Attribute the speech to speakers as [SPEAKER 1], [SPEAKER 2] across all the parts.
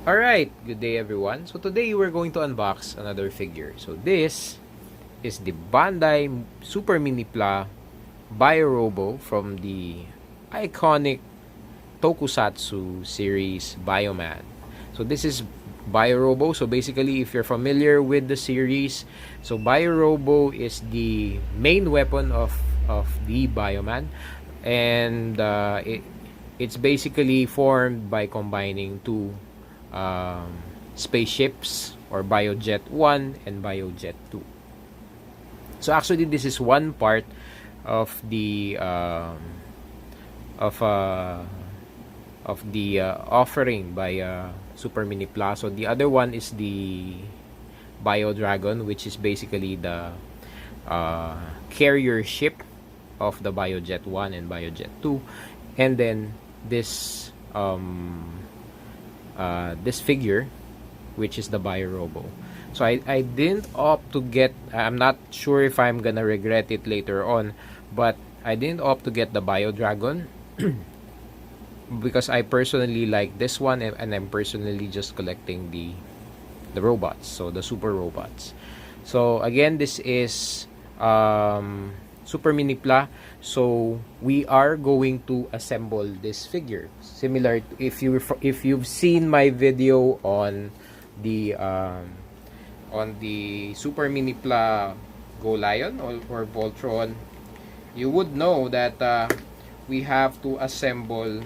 [SPEAKER 1] Alright, good day everyone. So today we're going to unbox another figure. So this is the Bandai Super Minipla Bio Robo from the iconic tokusatsu series Bioman. So this is Bio Robo. So basically, if you're familiar with the series, so Bio Robo is the main weapon of the Bioman, and it's basically formed by combining two spaceships, or Biojet 1 and Biojet 2. So actually, this is one part of the offering by Super Minipla. So the other one is the Bio Dragon, which is basically the carrier ship of the Biojet 1 and Biojet 2, and then this this figure, which is the Bio Robo. So I didn't opt to get, I'm not sure if I'm gonna regret it later on, but I didn't opt to get the Bio Dragon because I personally like this one, and I'm personally just collecting the robots, so the super robots. So again, this is Super Minipla. So we are going to assemble this figure, similar to, if you've seen my video on the Super Minipla Go Lion or Voltron, you would know that we have to assemble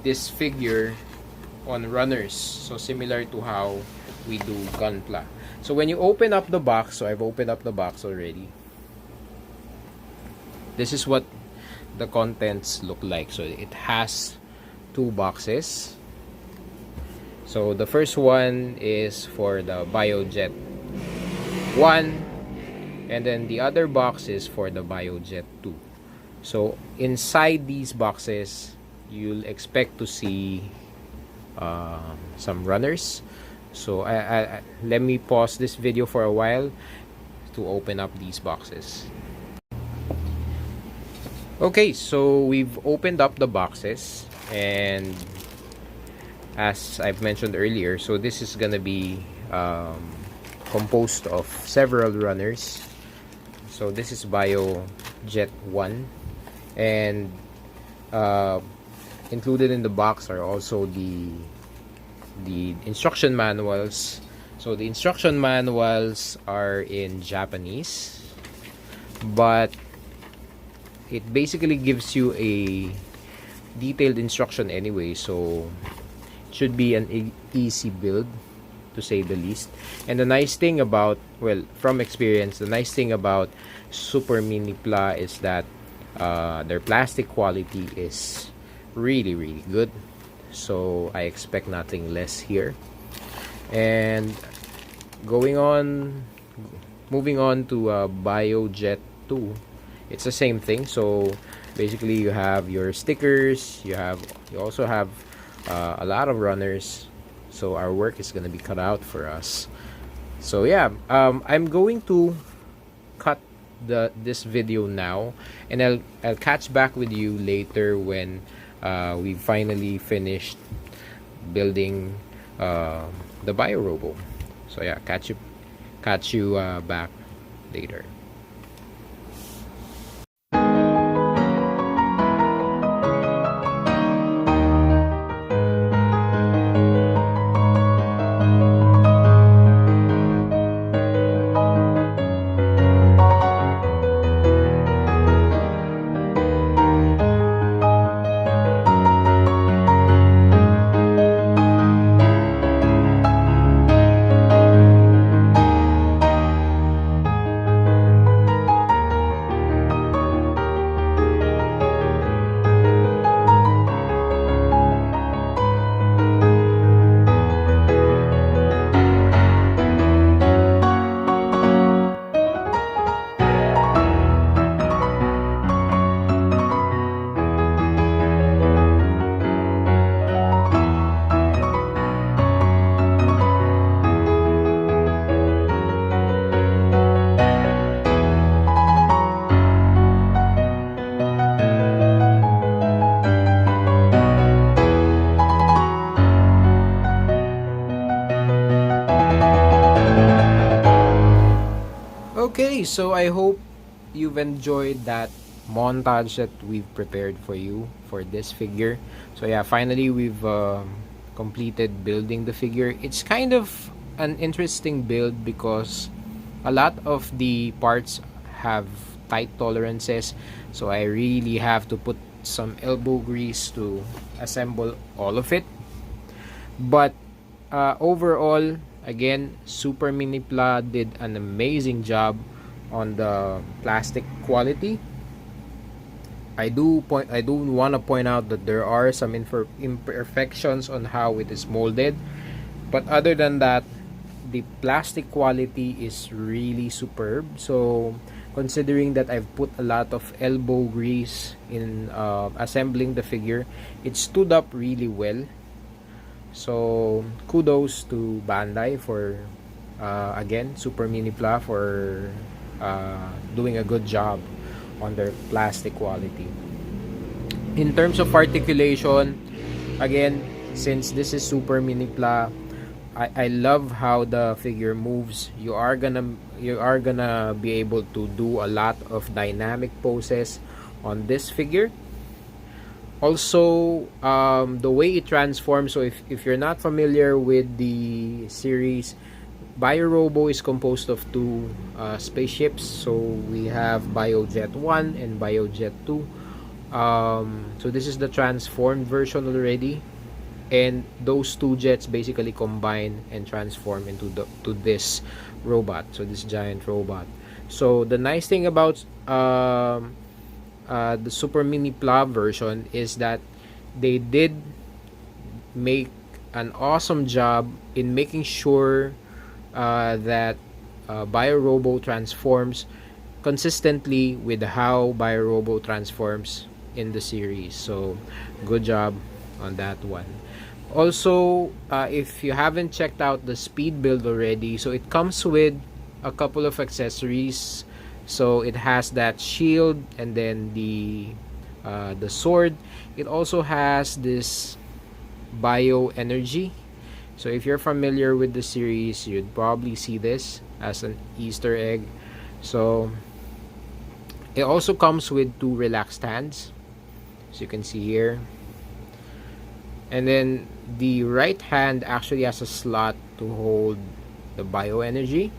[SPEAKER 1] this figure on runners, so similar to how we do Gunpla. So when you open up the box, so I've opened up the box already, this is what the contents look like. So it has two boxes. So the first one is for the Biojet 1, and then the other box is for the Biojet 2. So inside these boxes, you'll expect to see some runners. So let me pause this video for a while to open up these boxes. Okay, so we've opened up the boxes, and as I've mentioned earlier, so this is gonna be composed of several runners. So this is Biojet 1, and included in the box are also the instruction manuals. So the instruction manuals are in Japanese, but it basically gives you a detailed instruction anyway, so it should be an easy build, to say the least. And the nice thing about, well, from experience, the nice thing about Super Minipla is that their plastic quality is really good, so I expect nothing less here. And moving on to Biojet 2, it's the same thing. So basically, you have your stickers, you also have a lot of runners, so our work is going to be cut out for us. So yeah, I'm going to cut this video now, and I'll catch back with you later when we finally finished building the Bio Robo. So yeah, catch you back later. Okay, so I hope you've enjoyed that montage that we've prepared for you for this figure. So yeah, finally we've completed building the figure. It's kind of an interesting build because a lot of the parts have tight tolerances, so I really have to put some elbow grease to assemble all of it. But overall, again, Super Minipla did an amazing job on the plastic quality. I do want to point out that there are some imperfections on how it is molded, but other than that, the plastic quality is really superb. So considering that I've put a lot of elbow grease in assembling the figure, it stood up really well. So kudos to Bandai for again, Super Minipla for doing a good job on their plastic quality. In terms of articulation, again, since this is Super Minipla, I love how the figure moves. You are gonna be able to do a lot of dynamic poses on this figure. Also, the way it transforms. So if you're not familiar with the series, Bio Robo is composed of two spaceships. So we have Biojet 1 and Biojet 2. So this is the transformed version already, and those two jets basically combine and transform into this robot. So this giant robot. So the nice thing about the Super Minipla version is that they did make an awesome job in making sure that Bio Robo transforms consistently with how Bio Robo transforms in the series. So good job on that one. Also, if you haven't checked out the speed build already, so it comes with a couple of accessories. So it has that shield and then the sword. It also has this bio energy. So if you're familiar with the series, you'd probably see this as an Easter egg. So it also comes with two relax stands, as you can see here. And then the right hand actually has a slot to hold the bio energy.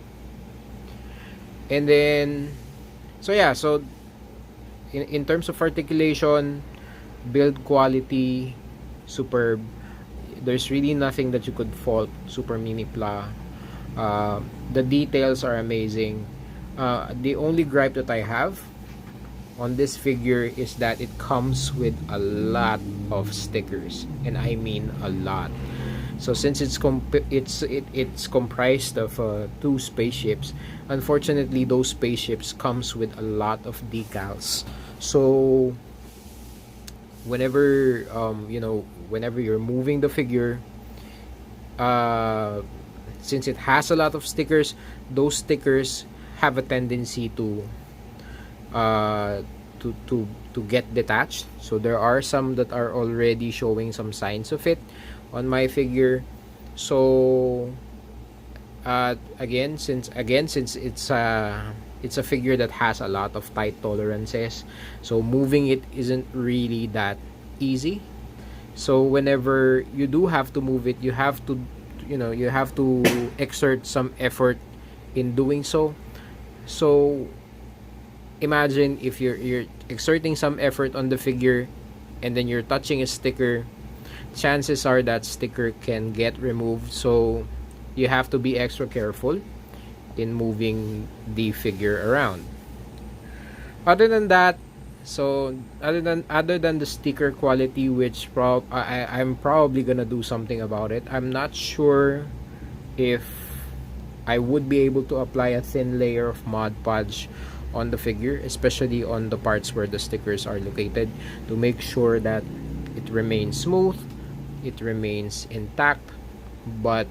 [SPEAKER 1] And then, so yeah, so in terms of articulation, build quality, superb. There's really nothing that you could fault Super Minipla. The details are amazing. The only gripe that I have on this figure is that it comes with a lot of stickers, and I mean a lot. So since it's comprised of two spaceships, unfortunately those spaceships comes with a lot of decals. So whenever whenever you're moving the figure, since it has a lot of stickers, those stickers have a tendency to get detached. So there are some that are already showing some signs of it on my figure. So again, since it's a figure that has a lot of tight tolerances, so moving it isn't really that easy. So whenever you do have to move it, you have to exert some effort in doing so. So imagine if you're exerting some effort on the figure and then you're touching a sticker, chances are that sticker can get removed. So you have to be extra careful in moving the figure around. Other than that, so other than the sticker quality, which I'm probably gonna do something about it. I'm not sure if I would be able to apply a thin layer of Mod Podge on the figure, especially on the parts where the stickers are located, to make sure that it remains smooth, it remains intact. But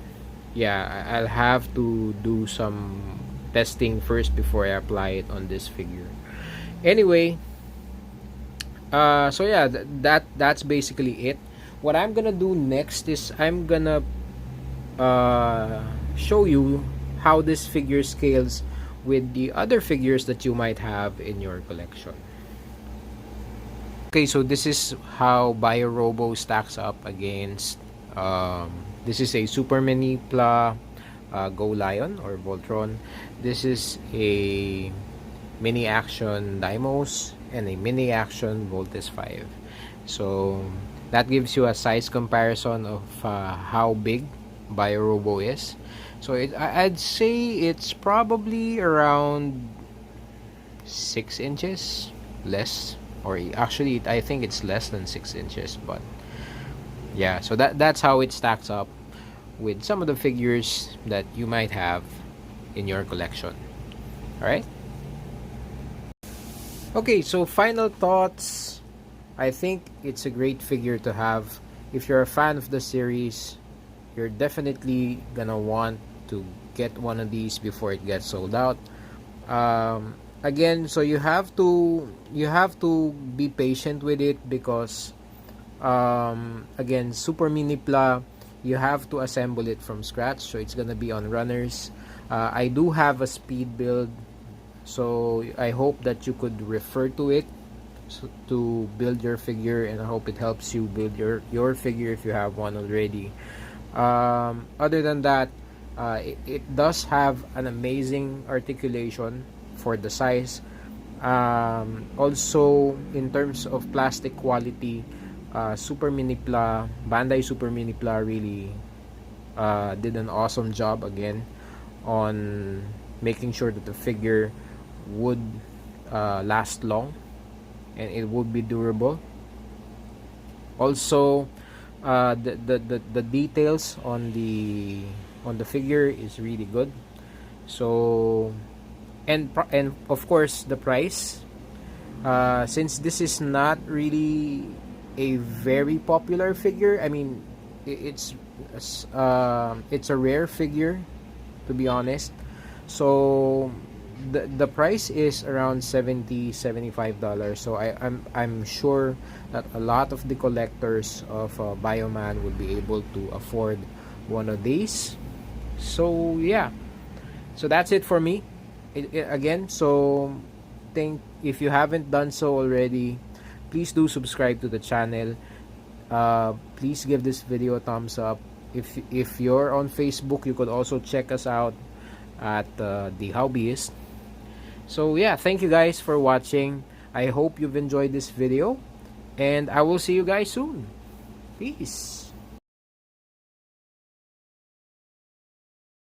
[SPEAKER 1] yeah, I'll have to do some testing first before I apply it on this figure. Anyway, so yeah, that's basically it. What I'm gonna do next is I'm gonna show you how this figure scales with the other figures that you might have in your collection. Okay, so this is how Bio Robo stacks up against this is a Super Minipla Go Lion or Voltron. This is a mini action Dymos and a mini action Voltes 5. So that gives you a size comparison of how big Bio Robo is. So I'd say it's probably around 6 inches less, or actually I think it's less than 6 inches, but yeah, so that's how it stacks up with some of the figures that you might have in your collection. All right. Okay, so final thoughts. I think it's a great figure to have. If you're a fan of the series, you're definitely gonna want to get one of these before it gets sold out. Again, so you have to be patient with it, because again, Super Minipla, you have to assemble it from scratch, so it's gonna be on runners. I do have a speed build, so I hope that you could refer to it to build your figure, and I hope it helps you build your figure if you have one already. Other than that, it does have an amazing articulation for the size. Also, in terms of plastic quality, Super Minipla, Bandai Super Minipla really did an awesome job again on making sure that the figure would last long and it would be durable. Also, the details on the figure is really good. So and of course the price, since this is not really a very popular figure, I mean it's a rare figure, to be honest. So the price is around $75. So I'm sure that a lot of the collectors of Bioman would be able to afford one of these. So yeah, so that's it for me. Again, so if you haven't done so already, please do subscribe to the channel. Please give this video a thumbs up. If you're on Facebook, you could also check us out at the Hobbyist. So yeah, thank you guys for watching. I hope you've enjoyed this video, and I will see you guys soon. Peace.